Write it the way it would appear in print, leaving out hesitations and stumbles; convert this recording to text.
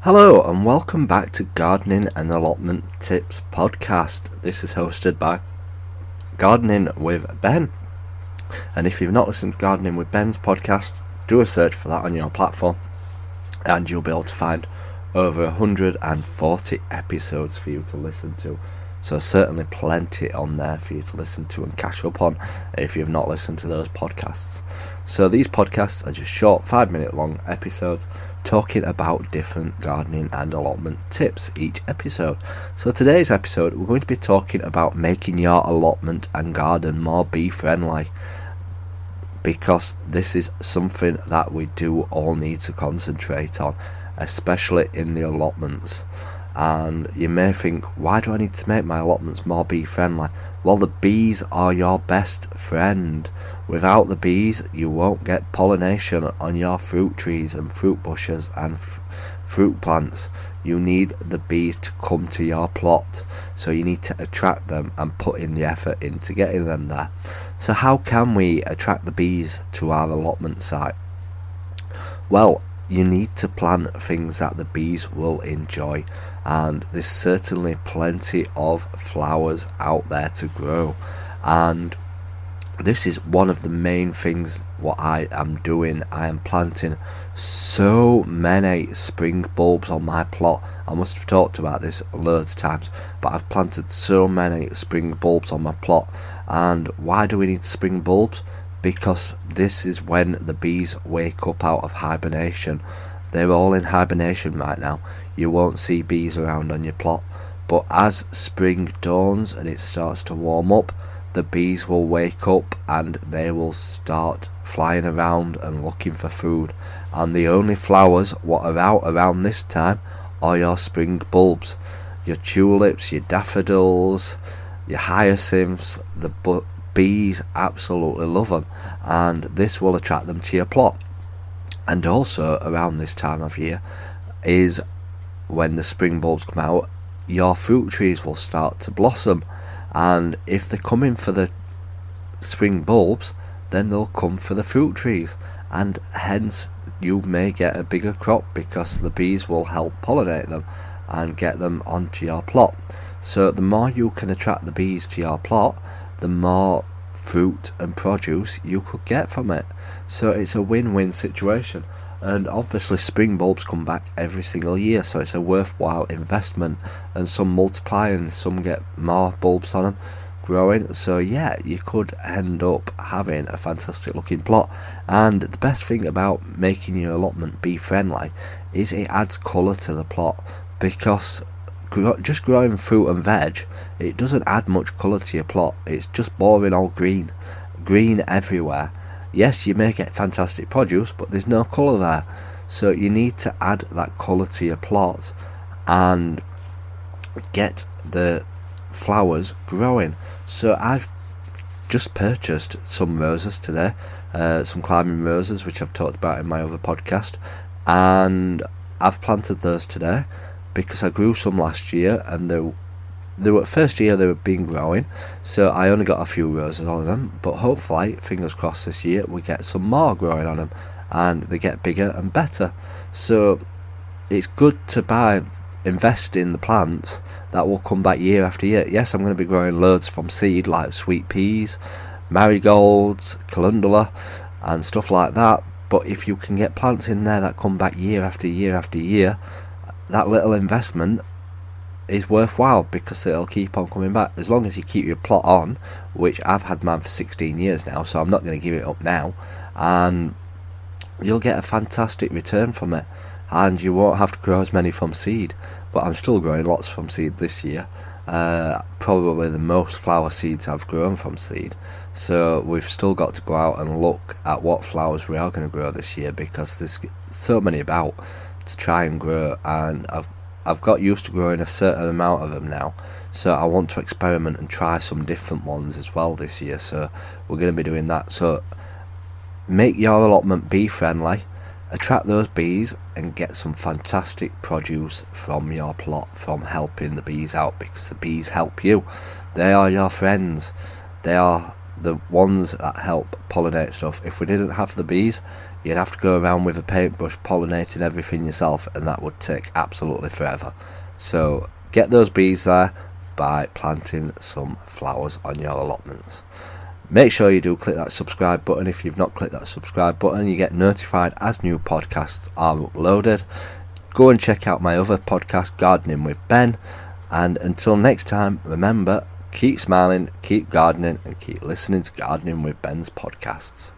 Hello and welcome back to Gardening and Allotment Tips podcast. This is hosted by Gardening with Ben. And if you've not listened to Gardening with Ben's podcast, do a search for that on your platform and you'll be able to find over 140 episodes for you to listen to. So certainly plenty on there for you to listen to and catch up on if you've not listened to those podcasts. So these podcasts are just short 5-minute long episodes talking about different gardening and allotment tips each episode. So today's episode we're going to be talking about making your allotment and garden more bee friendly, because this is something that we do all need to concentrate on, especially in the allotments. And you may think, why do I need to make my allotments more bee friendly? Well, the bees are your best friend. Without the bees, you won't get pollination on your fruit trees and fruit bushes and fruit plants. You need the bees to come to your plot, so you need to attract them and put in the effort into getting them there. So how can we attract the bees to our allotment site? Well, you need to plant things that the bees will enjoy, and there's certainly plenty of flowers out there to grow, and this is one of the main things what I am doing. I am planting so many spring bulbs on my plot. I must have talked about this loads of times, but I've planted so many spring bulbs on my plot. And why do we need spring bulbs? Because this is when the bees wake up out of hibernation. They're all in hibernation right now. You won't see bees around on your plot, but as spring dawns and it starts to warm up, the bees will wake up and they will start flying around and looking for food. And the only flowers what are out around this time are your spring bulbs, your tulips, your daffodils, your hyacinths. The bees absolutely love them, and this will attract them to your plot. And also around this time of year is when the spring bulbs come out, your fruit trees will start to blossom, and if they're coming for the spring bulbs, then they'll come for the fruit trees, and hence you may get a bigger crop because the bees will help pollinate them and get them onto your plot. So the more you can attract the bees to your plot, the more fruit and produce you could get from it. So it's a win-win situation. And obviously spring bulbs come back every single year, so it's a worthwhile investment, and some multiply and some get more bulbs on them growing. So yeah, you could end up having a fantastic looking plot. And the best thing about making your allotment bee friendly is it adds colour to the plot, because just growing fruit and veg, it doesn't add much colour to your plot. It's just boring old green everywhere. Yes, you may get fantastic produce, but there's no colour there. So you need to add that colour to your plot and get the flowers growing. So I've just purchased some roses today, some climbing roses, which I've talked about in my other podcast, and I've planted those today because I grew some last year, and they were first year they were been growing, so I only got a few roses on them, but hopefully, fingers crossed, this year we get some more growing on them and they get bigger and better. So it's good to invest in the plants that will come back year after year. Yes, I'm going to be growing loads from seed, like sweet peas, marigolds, calendula and stuff like that, but if you can get plants in there that come back year after year after year, that little investment is worthwhile because it'll keep on coming back as long as you keep your plot on, which I've had mine for 16 years now, so I'm not going to give it up now, and you'll get a fantastic return from it, and you won't have to grow as many from seed. But I'm still growing lots from seed this year, probably the most flower seeds I've grown from seed. So we've still got to go out and look at what flowers we are going to grow this year, because there's so many about to try and grow, and I've got used to growing a certain amount of them now, so I want to experiment and try some different ones as well this year. So we're going to be doing that. So make your allotment bee friendly, attract those bees and get some fantastic produce from your plot from helping the bees out, because the bees help you. They are your friends. They are the ones that help pollinate stuff. If we didn't have the bees, you'd have to go around with a paintbrush pollinating everything yourself, and that would take absolutely forever. So get those bees there by planting some flowers on your allotments. Make sure you do click that subscribe button. If you've not clicked that subscribe button, you get notified as new podcasts are uploaded. Go and check out my other podcast, Gardening with Ben. And until next time, remember, keep smiling, keep gardening, and keep listening to Gardening with Ben's podcasts.